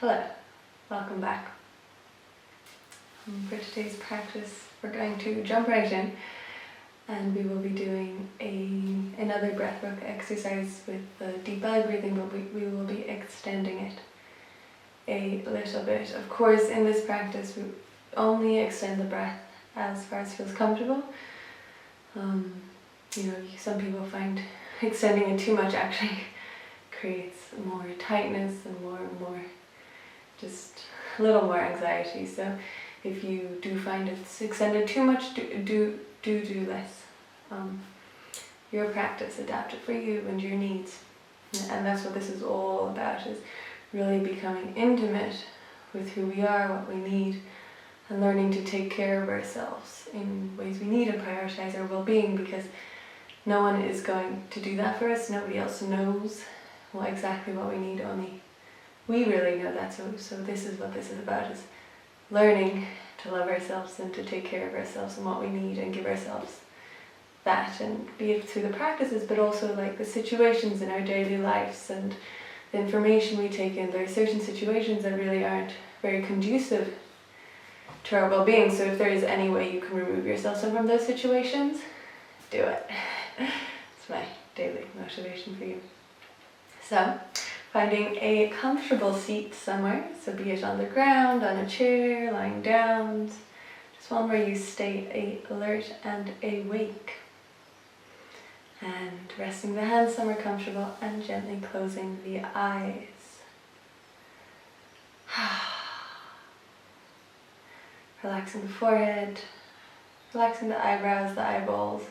Hello, welcome back. For today's practice we're going to jump right in and we will be doing another breathwork exercise with the deep belly breathing, but we will be extending it a little bit. Of course, in this practice we only extend the breath as far as feels comfortable. Some people find extending it too much actually creates more tightness and more just a little more anxiety. So if you do find it's extended too much, do less. Your practice, adapt it for you and your needs. And that's what this is all about, is really becoming intimate with who we are, what we need, and learning to take care of ourselves in ways we need to prioritize our well-being, because no one is going to do that for us. Nobody else knows exactly what we need, only we really know that. So this is what this is about, is learning to love ourselves and to take care of ourselves and what we need, and give ourselves that, and be it through the practices, but also like the situations in our daily lives and the information we take in. There are certain situations that really aren't very conducive to our well-being, so if there is any way you can remove yourself from those situations, do it. It's my daily motivation for you. So, finding a comfortable seat somewhere, so be it on the ground, on a chair, lying down, just one where you stay alert and awake. And resting the hands somewhere comfortable and gently closing the eyes. Relaxing the forehead, relaxing the eyebrows, the eyeballs,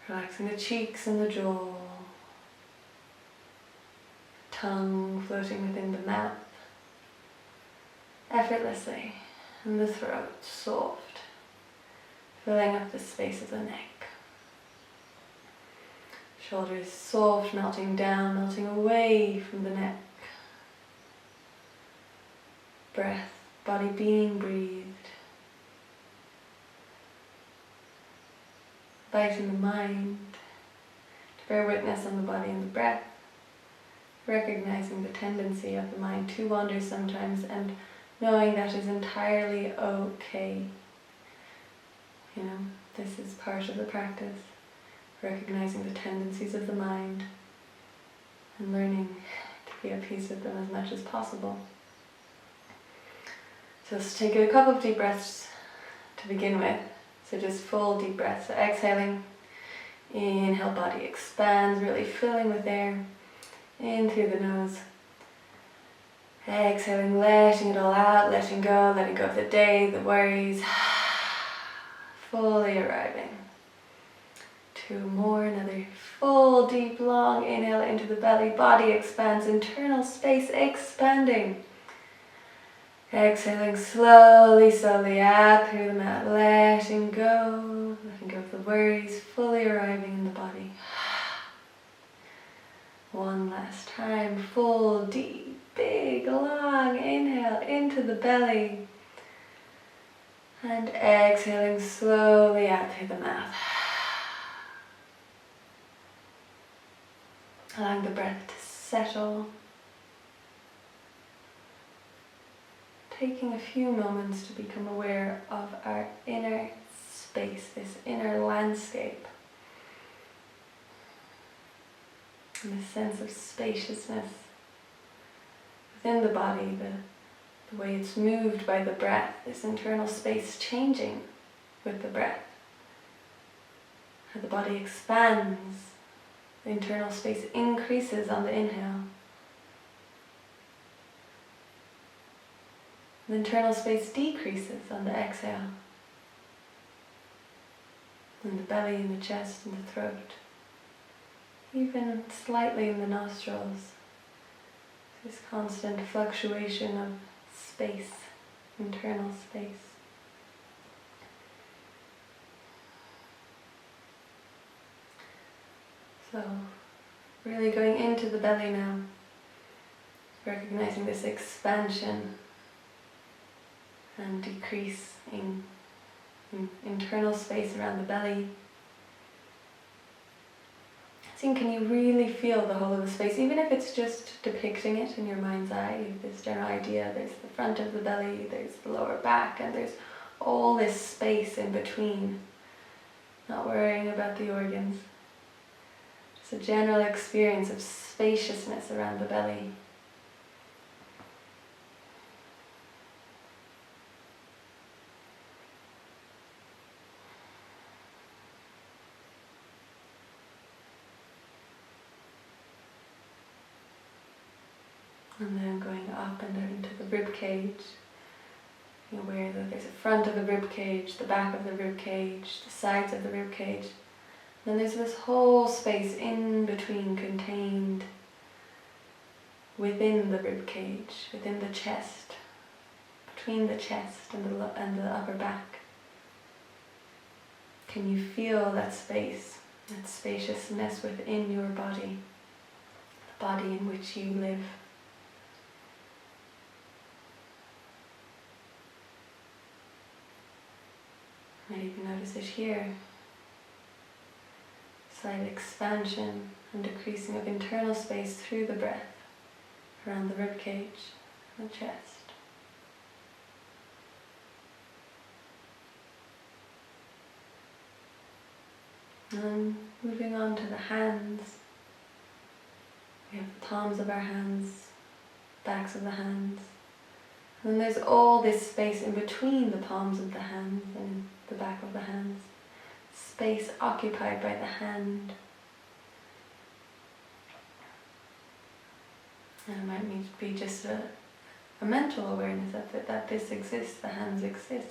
relaxing the cheeks and the jaw, tongue floating within the mouth, effortlessly, and the throat soft, filling up the space of the neck. Shoulders soft, melting down, melting away from the neck. Breath, body being breathed. Inviting the mind to bear witness on the body and the breath. Recognizing the tendency of the mind to wander sometimes, and knowing that is entirely okay. This is part of the practice. Recognizing the tendencies of the mind and learning to be at peace with them as much as possible. Just take a couple of deep breaths to begin with. So just full deep breaths. So exhaling, inhale, body expands, really filling with air. In through the nose. Exhaling, letting it all out, letting go of the day, the worries. Fully arriving. Two more, another full, deep, long inhale into the belly, body expands, internal space expanding. Exhaling slowly out through the mouth, letting go of the worries, fully arriving in the body. One last time, full, deep, big, long inhale into the belly. And exhaling slowly out through the mouth. Allowing the breath to settle. Taking a few moments to become aware of our inner space, this inner landscape. And the sense of spaciousness within the body, the way it's moved by the breath, this internal space changing with the breath. How the body expands, the internal space increases on the inhale. The internal space decreases on the exhale. In the belly, in the chest, in the throat. Even slightly in the nostrils. This constant fluctuation of space, internal space. So, really going into the belly now, recognizing this expansion and decrease in internal space around the belly. seeing, can you really feel the whole of the space, even if it's just depicting it in your mind's eye. You have this general idea, there's the front of the belly, there's the lower back, and there's all this space in between. Not worrying about the organs. Just a general experience of spaciousness around the belly. And then going up and down into the rib cage. Being aware that there's a front of the rib cage, the back of the rib cage, the sides of the rib cage. Then there's this whole space in between, contained within the rib cage, within the chest, between the chest and the upper back. Can you feel that space, that spaciousness within your body, the body in which you live? Maybe you can notice it here. Slight expansion and decreasing of internal space through the breath around the rib cage and the chest. And moving on to the hands. We have the palms of our hands, backs of the hands. And then there's all this space in between the palms of the hands and the back of the hands. Space occupied by the hand. And it might be just a mental awareness that this exists, the hands exist.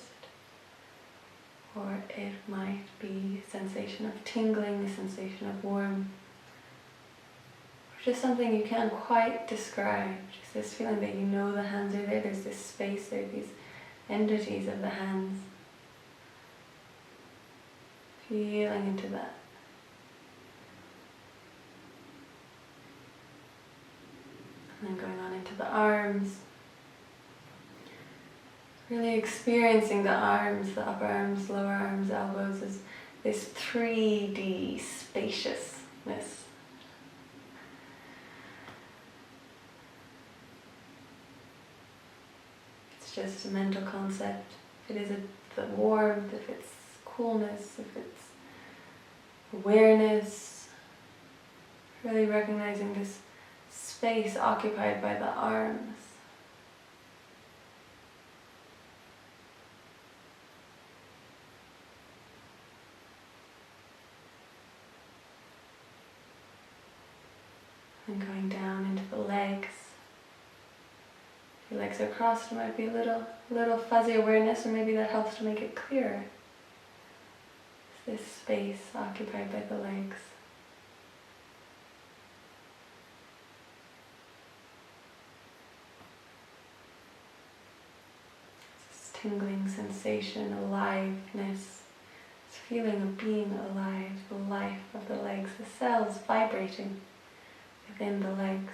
Or it might be a sensation of tingling, a sensation of warmth. Or just something you can't quite describe. Just this feeling that you know the hands are there, there's this space there, these entities of the hands. Feeling into that. And then going on into the arms. Really experiencing the arms, the upper arms, lower arms, elbows as this 3D spaciousness. It's just a mental concept. If it is the warmth, if it's coolness, if it's awareness, really recognizing this space occupied by the arms. And going down into the legs. If your legs are crossed, it might be a little fuzzy awareness, or maybe that helps to make it clearer. This space occupied by the legs. This tingling sensation, aliveness, this feeling of being alive, the life of the legs, the cells vibrating within the legs,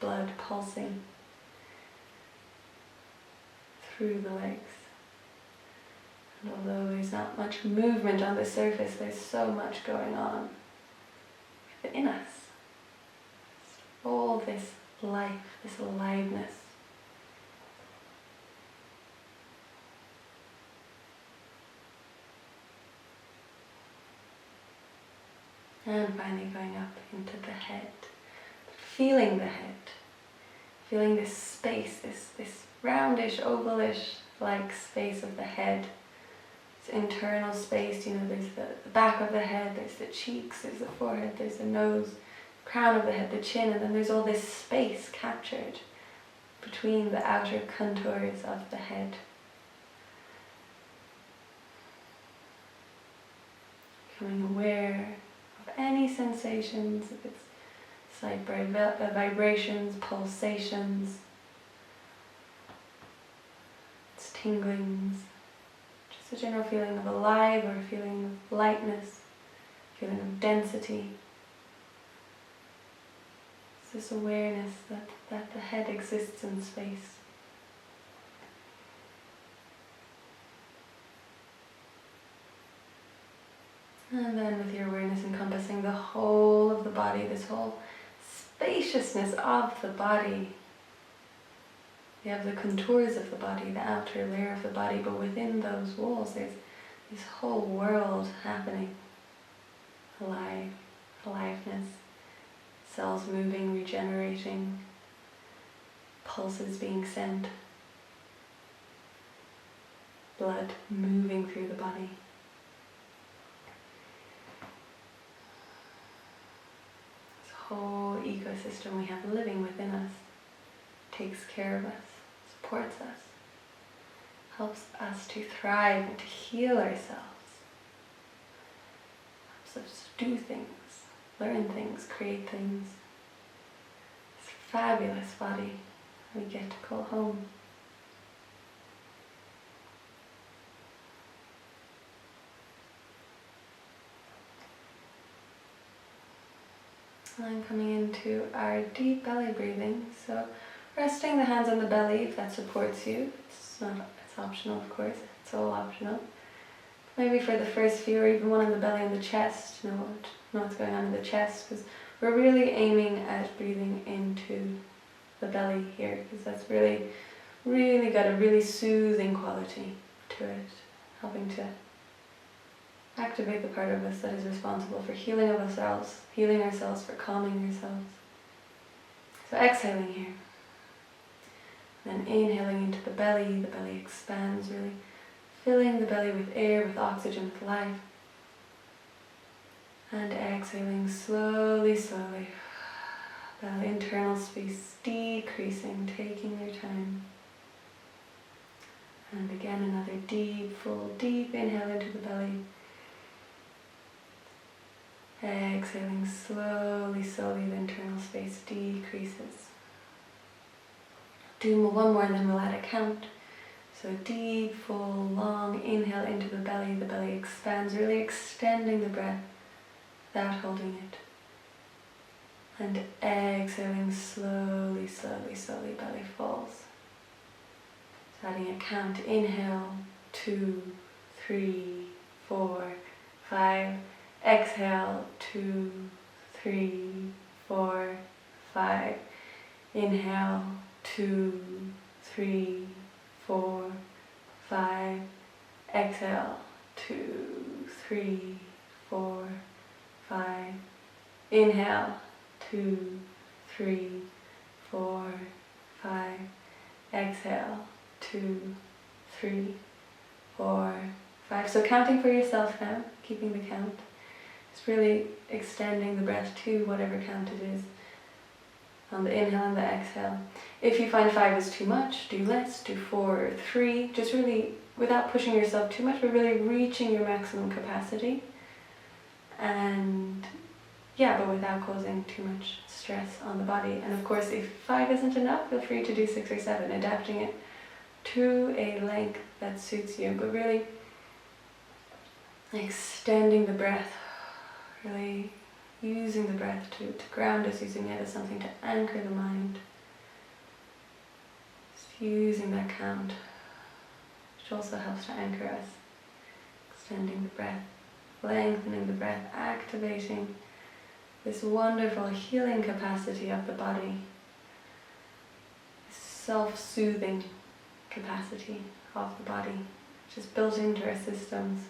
blood pulsing through the legs. And although there's not much movement on the surface, there's so much going on within us. All this life, this aliveness. And finally going up into the head. Feeling the head. Feeling this space, this roundish, ovalish like space of the head. Internal space, there's the back of the head, there's the cheeks, there's the forehead, there's the nose, crown of the head, the chin, and then there's all this space captured between the outer contours of the head. Becoming aware of any sensations, if it's slight vibrations, pulsations, it's tinglings. Just a general feeling of alive, or a feeling of lightness, feeling of density. It's this awareness that the head exists in space. And then with your awareness encompassing the whole of the body, this whole spaciousness of the body. You have the contours of the body, the outer layer of the body, but within those walls there's this whole world happening. Alive, aliveness, cells moving, regenerating, pulses being sent, blood moving through the body. This whole ecosystem we have living within us takes care of us, supports us, helps us to thrive and to heal ourselves, helps us do things, learn things, create things. This fabulous body we get to call home. And coming into our deep belly breathing, so resting the hands on the belly if that supports you. It's optional, of course. It's all optional. Maybe for the first few, or even one on the belly and the chest. Know what's going on in the chest, because we're really aiming at breathing into the belly here, because that's really, really got a really soothing quality to it, helping to activate the part of us that is responsible for healing of ourselves, for calming ourselves. So exhaling here. Then inhaling into the belly expands, really filling the belly with air, with oxygen, with life. And exhaling slowly, slowly. The internal space decreasing, taking your time. And again another deep, full, deep inhale into the belly. Exhaling slowly, slowly, the internal space decreases. Do one more and then we'll add a count. So deep, full, long inhale into the belly expands, really extending the breath without holding it. And exhaling slowly, slowly, slowly, belly falls. So adding a count, inhale, 2, 3, 4, 5. Exhale, 2, 3, 4, 5. Inhale, 2, 3, 4, 5. Exhale, 2, 3, 4, 5. Inhale, 2, 3, 4, 5. Exhale, 2, 3, 4, 5. So counting for yourself now, keeping the count. Just really extending the breath to whatever count it is on the inhale and the exhale. If you find 5 is too much, do less, do 4 or 3. Just really, without pushing yourself too much, but really reaching your maximum capacity. And yeah, but without causing too much stress on the body. And of course, if 5 isn't enough, feel free to do 6 or 7, adapting it to a length that suits you. But really extending the breath, really using the breath to ground us, using it as something to anchor the mind. Just using that count, which also helps to anchor us. Extending the breath, lengthening the breath, activating this wonderful healing capacity of the body, this self-soothing capacity of the body, which is built into our systems.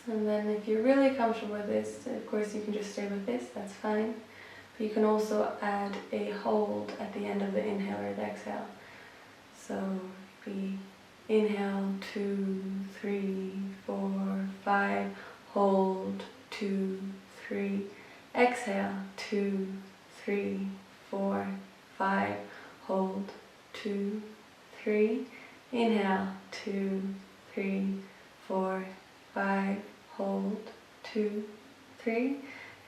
And then if you're really comfortable with this, of course you can just stay with this, that's fine. But you can also add a hold at the end of the inhale or the exhale. So we inhale, 2, 3, 4, 5, hold, 2, 3, exhale, 2, 3, 4, 5, hold, 2, 3, inhale, 2, 3, 4, 5, hold, 2, 3,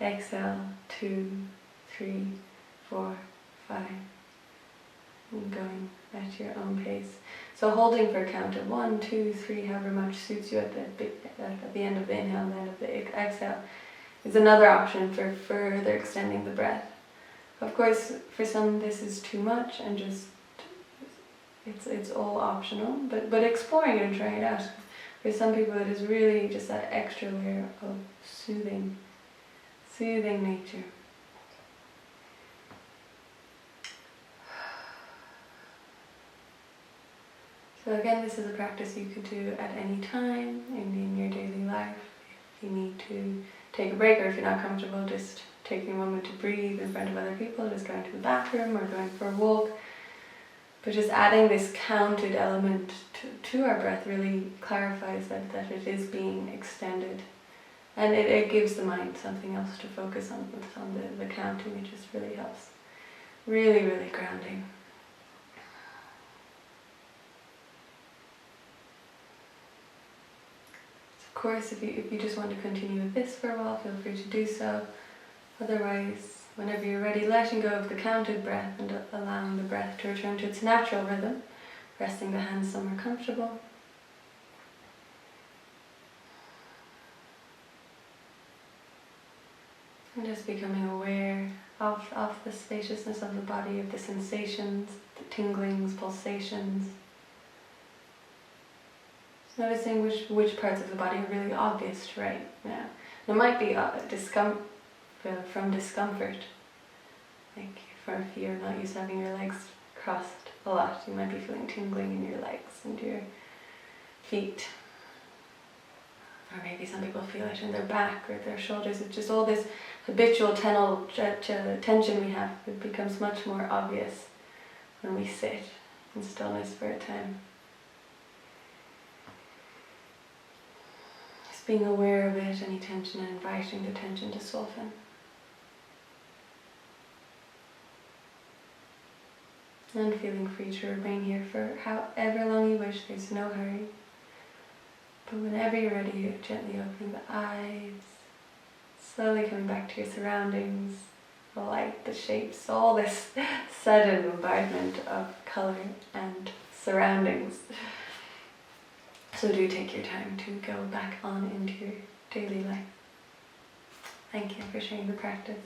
exhale, 2, 3, 4, 5. And going at your own pace. So holding for a count of 1, 2, 3, however much suits you at the end of the inhale and the end of the exhale is another option for further extending the breath. Of course, for some this is too much and just It's all optional, but exploring it and trying it out. For some people it is really just that extra layer of soothing nature. So again, this is a practice you could do at any time in your daily life. If you need to take a break, or if you're not comfortable just taking a moment to breathe in front of other people, just going to the bathroom or going for a walk. But just adding this counted element to our breath really clarifies that it is being extended. And it gives the mind something else to focus on the counting. It just really helps. Really, really grounding. Of course, if you just want to continue with this for a while, feel free to do so. Otherwise, whenever you're ready, letting go of the counted breath and allowing the breath to return to its natural rhythm, resting the hands somewhere comfortable. And just becoming aware of the spaciousness of the body, of the sensations, the tinglings, pulsations. Noticing which parts of the body are really obvious right now. There might be from discomfort, like if you're not used to having your legs crossed a lot, you might be feeling tingling in your legs and your feet. Or maybe some people feel it in their back or their shoulders. It's just all this habitual tension we have. It becomes much more obvious when we sit in stillness for a time. Being aware of it, any tension, and inviting the tension to soften. And feeling free to remain here for however long you wish. There's no hurry. But whenever you're ready, you're gently opening the eyes, slowly coming back to your surroundings, the light, the shapes, all this sudden bombardment of colour and surroundings. So do take your time to go back on into your daily life. Thank you for sharing the practice.